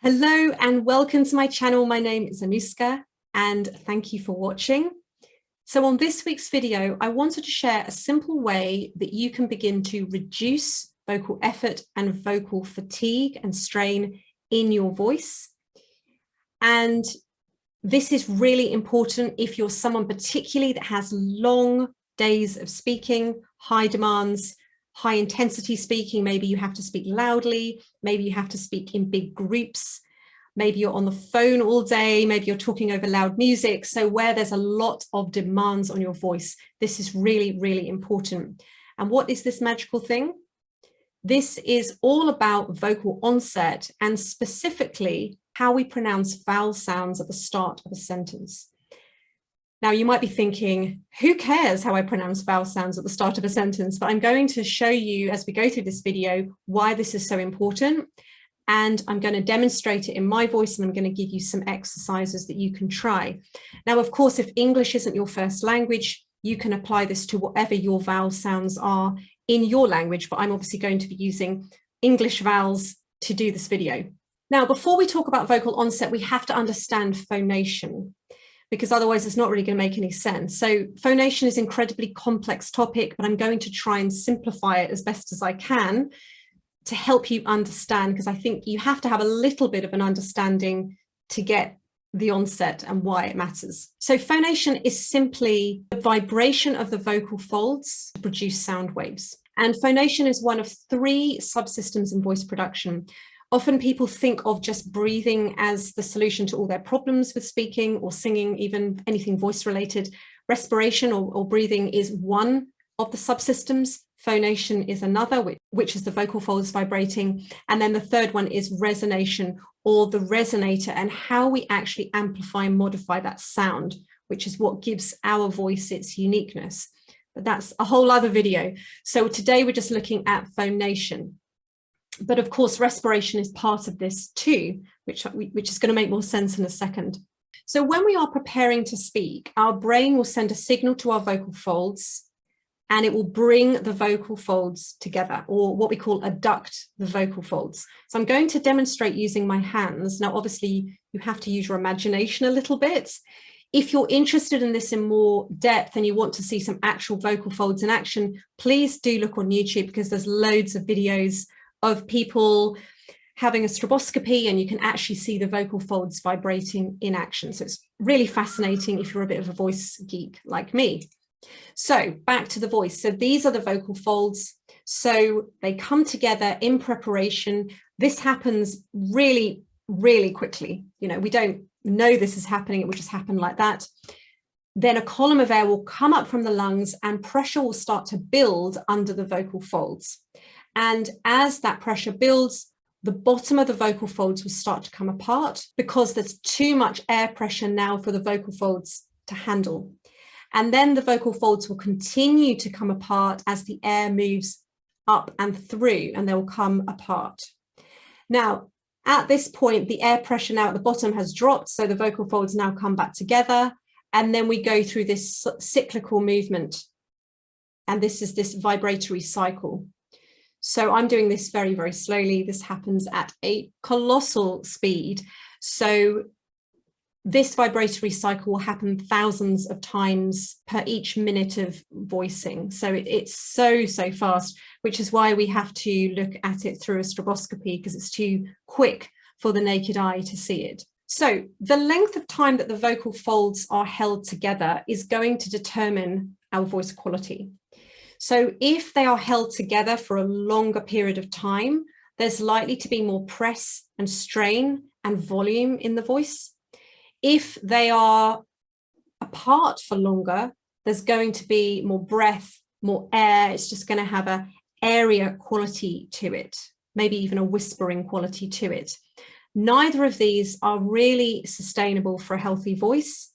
Hello and welcome to my channel. My name is Anuska and thank you for watching. So on this week's video, I wanted to share a simple way that you can begin to reduce vocal effort and vocal fatigue and strain in your voice. And this is really important if you're someone particularly that has long days of speaking, high demands, high intensity speaking. Maybe you have to speak loudly, maybe you have to speak in big groups, maybe you're on the phone all day, maybe you're talking over loud music. So where there's a lot of demands on your voice, this is really, really important. And what is this magical thing? This is all about vocal onset and specifically how we pronounce vowel sounds at the start of a sentence. Now, you might be thinking, who cares how I pronounce vowel sounds at the start of a sentence? But I'm going to show you as we go through this video why this is so important. And I'm going to demonstrate it in my voice, and I'm going to give you some exercises that you can try. Now, of course, if English isn't your first language, you can apply this to whatever your vowel sounds are in your language. But I'm obviously going to be using English vowels to do this video. Now, before we talk about vocal onset, we have to understand phonation, because otherwise it's not really going to make any sense. So phonation is an incredibly complex topic, but I'm going to try and simplify it as best as I can to help you understand, because I think you have to have a little bit of an understanding to get the onset and why it matters. So phonation is simply the vibration of the vocal folds to produce sound waves. And phonation is one of three subsystems in voice production. Often people think of just breathing as the solution to all their problems with speaking or singing, even anything voice related. Respiration or breathing is one of the subsystems. Phonation is another, which is the vocal folds vibrating. And then the third one is resonation, or the resonator, and how we actually amplify and modify that sound, which is what gives our voice its uniqueness. But that's a whole other video. So today we're just looking at phonation. But of course, respiration is part of this too, which is going to make more sense in a second. So when we are preparing to speak, our brain will send a signal to our vocal folds, and it will bring the vocal folds together, or what we call adduct the vocal folds. So I'm going to demonstrate using my hands. Now, obviously, you have to use your imagination a little bit. If you're interested in this in more depth and you want to see some actual vocal folds in action, please do look on YouTube, because there's loads of videos of people having a stroboscopy, and you can actually see the vocal folds vibrating in action. So it's really fascinating if you're a bit of a voice geek like me. So back to the voice. So these are the vocal folds. So they come together in preparation. This happens really, really quickly. You know, we don't know this is happening. It will just happen like that. Then a column of air will come up from the lungs and pressure will start to build under the vocal folds. And as that pressure builds, the bottom of the vocal folds will start to come apart, because there's too much air pressure now for the vocal folds to handle. And then the vocal folds will continue to come apart as the air moves up and through, and they will come apart. Now, at this point, the air pressure now at the bottom has dropped, so the vocal folds now come back together, and then we go through this cyclical movement. And this is this vibratory cycle. So I'm doing this very, very slowly. This happens at a colossal speed. So this vibratory cycle will happen thousands of times per each minute of voicing. So it's so fast, which is why we have to look at it through a stroboscopy, because it's too quick for the naked eye to see it. So the length of time that the vocal folds are held together is going to determine our voice quality. So if they are held together for a longer period of time, there's likely to be more press and strain and volume in the voice. If they are apart for longer, there's going to be more breath, more air. It's just going to have an area quality to it, maybe even a whispering quality to it. Neither of these are really sustainable for a healthy voice.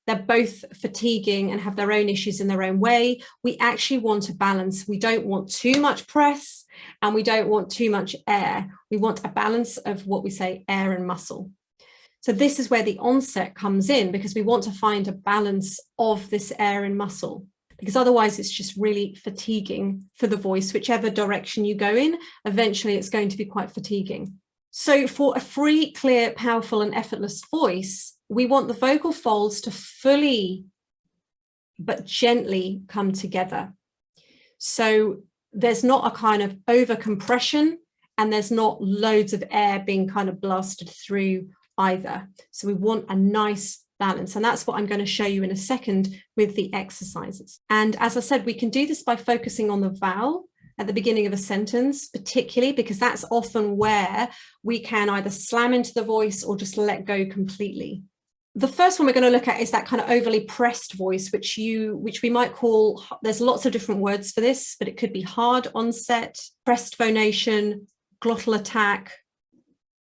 They're both fatiguing and have their own issues in their own way. We actually want a balance. We don't want too much press and we don't want too much air. We want a balance of what we say air and muscle. So this is where the onset comes in, because we want to find a balance of this air and muscle, because otherwise it's just really fatiguing for the voice. Whichever direction you go in, eventually it's going to be quite fatiguing. So for a free, clear, powerful, and effortless voice, we want the vocal folds to fully but gently come together. So there's not a kind of over compression, and there's not loads of air being kind of blasted through either. So we want a nice balance, and that's what I'm going to show you in a second with the exercises. And as I said, we can do this by focusing on the vowel at the beginning of a sentence, particularly because that's often where we can either slam into the voice or just let go completely. The first one we're going to look at is that kind of overly pressed voice, which we might call, there's lots of different words for this, but it could be hard onset, pressed phonation, glottal attack,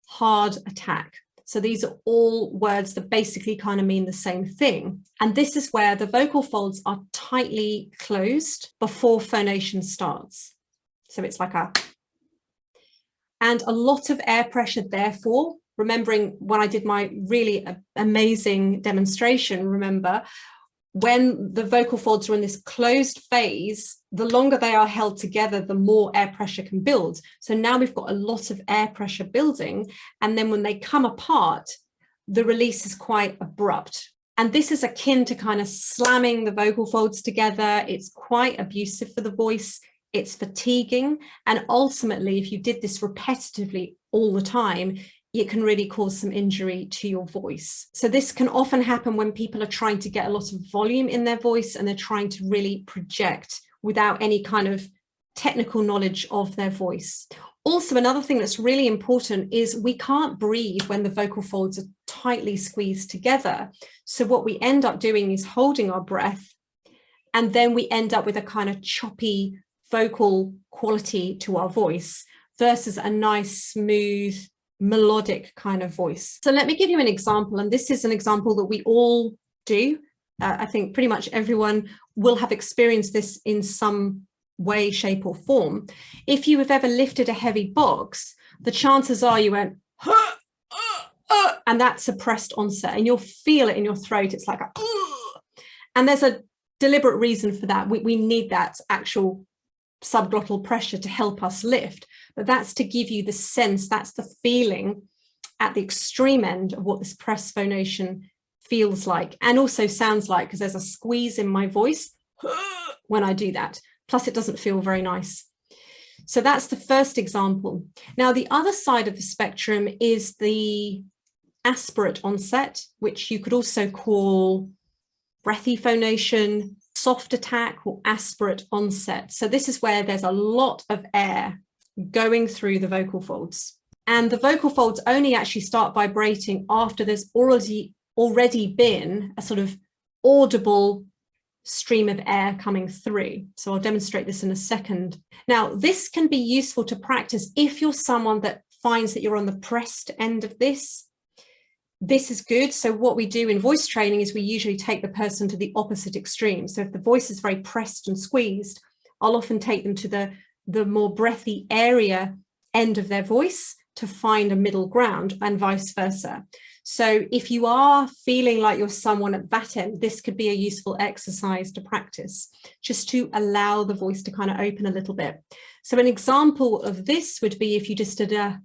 hard attack. So these are all words that basically kind of mean the same thing. And this is where the vocal folds are tightly closed before phonation starts. So it's like and a lot of air pressure, therefore, remembering when I did my really amazing demonstration, remember, when the vocal folds are in this closed phase, the longer they are held together, the more air pressure can build. So now we've got a lot of air pressure building. And then when they come apart, the release is quite abrupt. And this is akin to kind of slamming the vocal folds together. It's quite abusive for the voice. It's fatiguing. And ultimately, if you did this repetitively all the time, it can really cause some injury to your voice. So this can often happen when people are trying to get a lot of volume in their voice and they're trying to really project without any kind of technical knowledge of their voice. Also, another thing that's really important is we can't breathe when the vocal folds are tightly squeezed together. So what we end up doing is holding our breath, and then we end up with a kind of choppy vocal quality to our voice versus a nice, smooth, melodic kind of voice. So let me give you an example, and this is an example that we all do. I think pretty much everyone will have experienced this in some way, shape or form. If you have ever lifted a heavy box, the chances are you went, and that's suppressed onset, and you'll feel it in your throat. It's like and there's a deliberate reason for that. We need that actual subglottal pressure to help us lift, but that's to give you the sense, that's the feeling at the extreme end of what this press phonation feels like and also sounds like, because there's a squeeze in my voice when I do that. Plus it doesn't feel very nice. So that's the first example. Now the other side of the spectrum is the aspirate onset, which you could also call breathy phonation, soft attack, or aspirate onset. So this is where there's a lot of air going through the vocal folds. And the vocal folds only actually start vibrating after there's already been a sort of audible stream of air coming through. So I'll demonstrate this in a second. Now, this can be useful to practice if you're someone that finds that you're on the pressed end of this. This is good. So what we do in voice training is we usually take the person to the opposite extreme. So if the voice is very pressed and squeezed, I'll often take them to the more breathy area end of their voice to find a middle ground, and vice versa. So if you are feeling like you're someone at that end, this could be a useful exercise to practice, just to allow the voice to kind of open a little bit. So an example of this would be if you just did a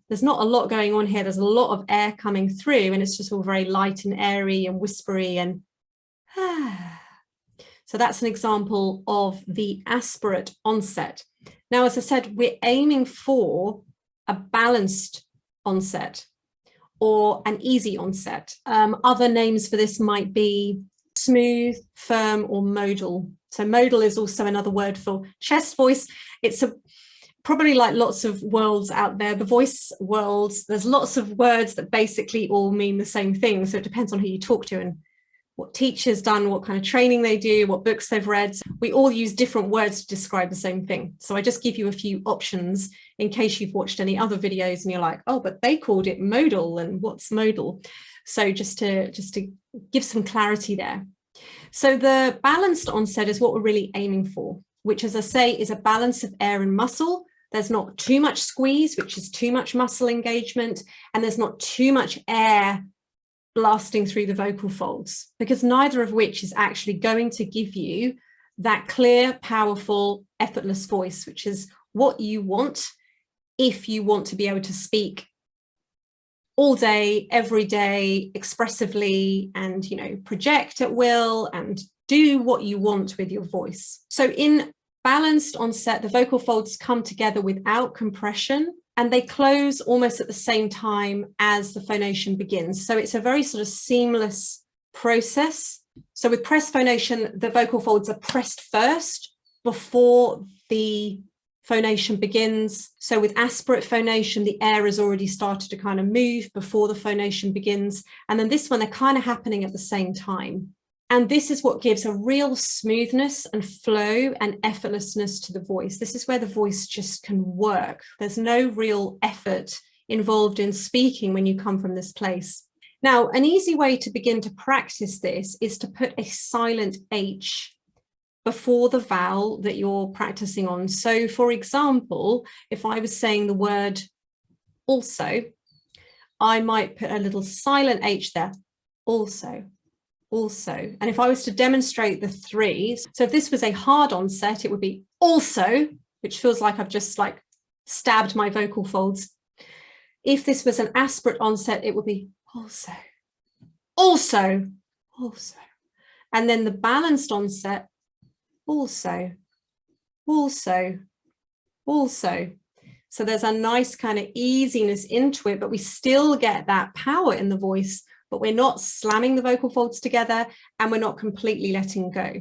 there's not a lot going on here. There's a lot of air coming through, and it's just all very light and airy and whispery and so that's an example of the aspirate onset. Now, as I said, we're aiming for a balanced onset or an easy onset. Other names for this might be smooth, firm, or modal. So modal is also another word for chest voice. It's probably like lots of worlds out there, the voice worlds, there's lots of words that basically all mean the same thing. So it depends on who you talk to and what teacher's done, what kind of training they do, what books they've read. We all use different words to describe the same thing. So I just give you a few options in case you've watched any other videos and you're like, oh, but they called it modal, and what's modal? So just to give some clarity there. So the balanced onset is what we're really aiming for, which, as I say, is a balance of air and muscle. There's not too much squeeze, which is too much muscle engagement, and there's not too much air blasting through the vocal folds, because neither of which is actually going to give you that clear, powerful, effortless voice, which is what you want if you want to be able to speak all day, every day, expressively, and, you know, project at will and do what you want with your voice. So in balanced onset, the vocal folds come together without compression, and they close almost at the same time as the phonation begins. So it's a very sort of seamless process. So with pressed phonation, the vocal folds are pressed first before the phonation begins. So with aspirate phonation, the air has already started to kind of move before the phonation begins. And then this one, they're kind of happening at the same time. And this is what gives a real smoothness and flow and effortlessness to the voice. This is where the voice just can work. There's no real effort involved in speaking when you come from this place. Now, an easy way to begin to practice this is to put a silent H before the vowel that you're practicing on. So for example, if I was saying the word also, I might put a little silent H there, also. Also. And if I was to demonstrate the three, so if this was a hard onset, it would be also, which feels like I've just like stabbed my vocal folds. If this was an aspirate onset, it would be also, also, also. And then the balanced onset, also, also, also. So there's a nice kind of easiness into it, but we still get that power in the voice, but we're not slamming the vocal folds together and we're not completely letting go.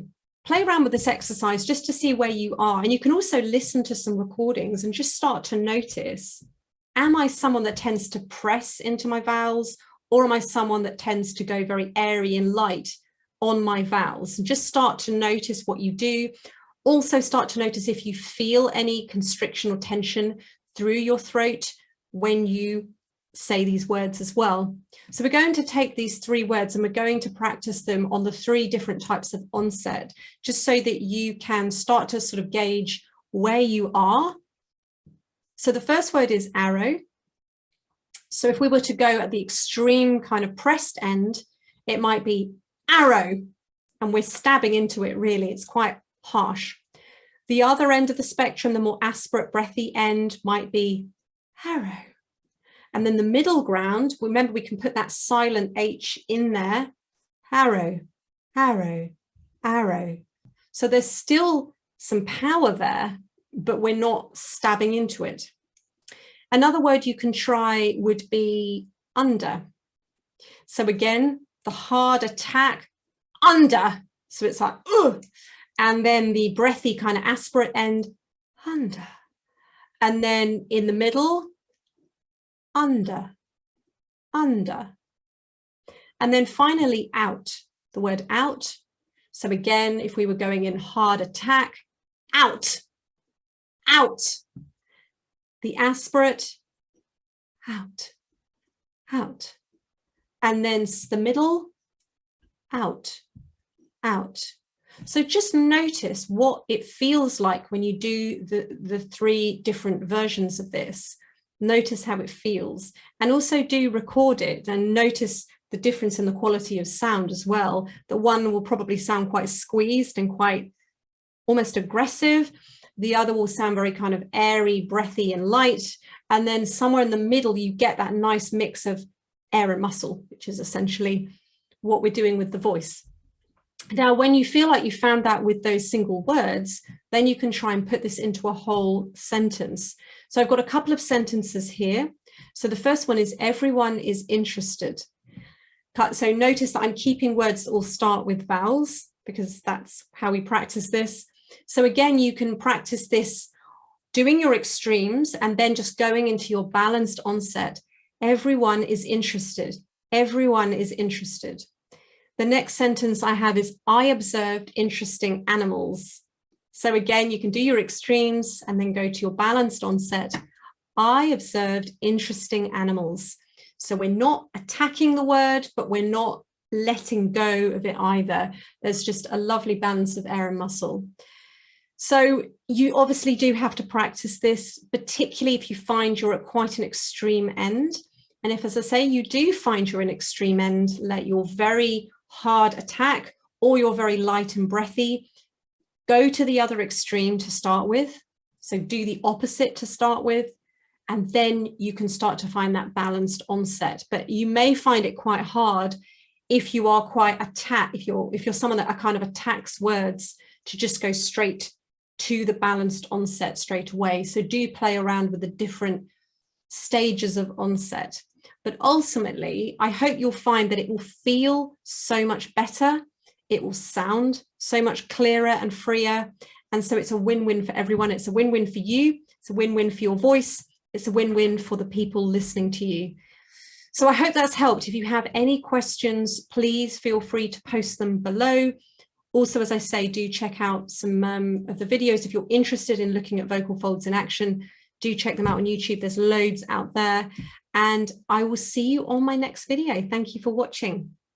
Play around with this exercise just to see where you are. And you can also listen to some recordings and just start to notice, am I someone that tends to press into my vowels, or am I someone that tends to go very airy and light on my vowels? And just start to notice what you do. Also start to notice if you feel any constriction or tension through your throat when you say these words as well. So we're going to take these three words and we're going to practice them on the three different types of onset, just so that you can start to sort of gauge where you are. So the first word is arrow. So if we were to go at the extreme kind of pressed end, it might be arrow, and we're stabbing into it really, it's quite harsh. The other end of the spectrum, the more aspirate, breathy end, might be arrow. And then the middle ground, remember we can put that silent H in there, arrow, arrow, arrow. So there's still some power there, but we're not stabbing into it. Another word you can try would be under. So again, the hard attack, under. So it's like, ugh. And then the breathy kind of aspirate end, under. And then in the middle, under, under. And then finally out, the word out. So again, if we were going in hard attack, out, out. The aspirate, out, out. And then the middle, out, out. So just notice what it feels like when you do the three different versions of this. Notice how it feels, and also do record it and notice the difference in the quality of sound as well. The one will probably sound quite squeezed and quite almost aggressive. The other will sound very kind of airy, breathy and light. And then somewhere in the middle, you get that nice mix of air and muscle, which is essentially what we're doing with the voice. Now, when you feel like you found that with those single words, then you can try and put this into a whole sentence. So I've got a couple of sentences here. So the first one is everyone is interested. So notice that I'm keeping words that all start with vowels because that's how we practice this. So again, you can practice this doing your extremes and then just going into your balanced onset. Everyone is interested. Everyone is interested. The next sentence I have is, I observed interesting animals. So again, you can do your extremes and then go to your balanced onset. I observed interesting animals. So we're not attacking the word, but we're not letting go of it either. There's just a lovely balance of air and muscle. So you obviously do have to practice this, particularly if you find you're at quite an extreme end. And if, as I say, you do find you're an extreme end, let your very hard attack or you're very light and breathy, go to the other extreme to start with. So do the opposite to start with, and then you can start to find that balanced onset. But you may find it quite hard if you are quite if you're someone that kind of attacks words, to just go straight to the balanced onset straight away. So do play around with the different stages of onset. But ultimately, I hope you'll find that it will feel so much better. It will sound so much clearer and freer. And so it's a win-win for everyone. It's a win-win for you. It's a win-win for your voice. It's a win-win for the people listening to you. So I hope that's helped. If you have any questions, please feel free to post them below. Also, as I say, do check out some of the videos. If you're interested in looking at vocal folds in action, do check them out on YouTube. There's loads out there. And I will see you on my next video. Thank you for watching.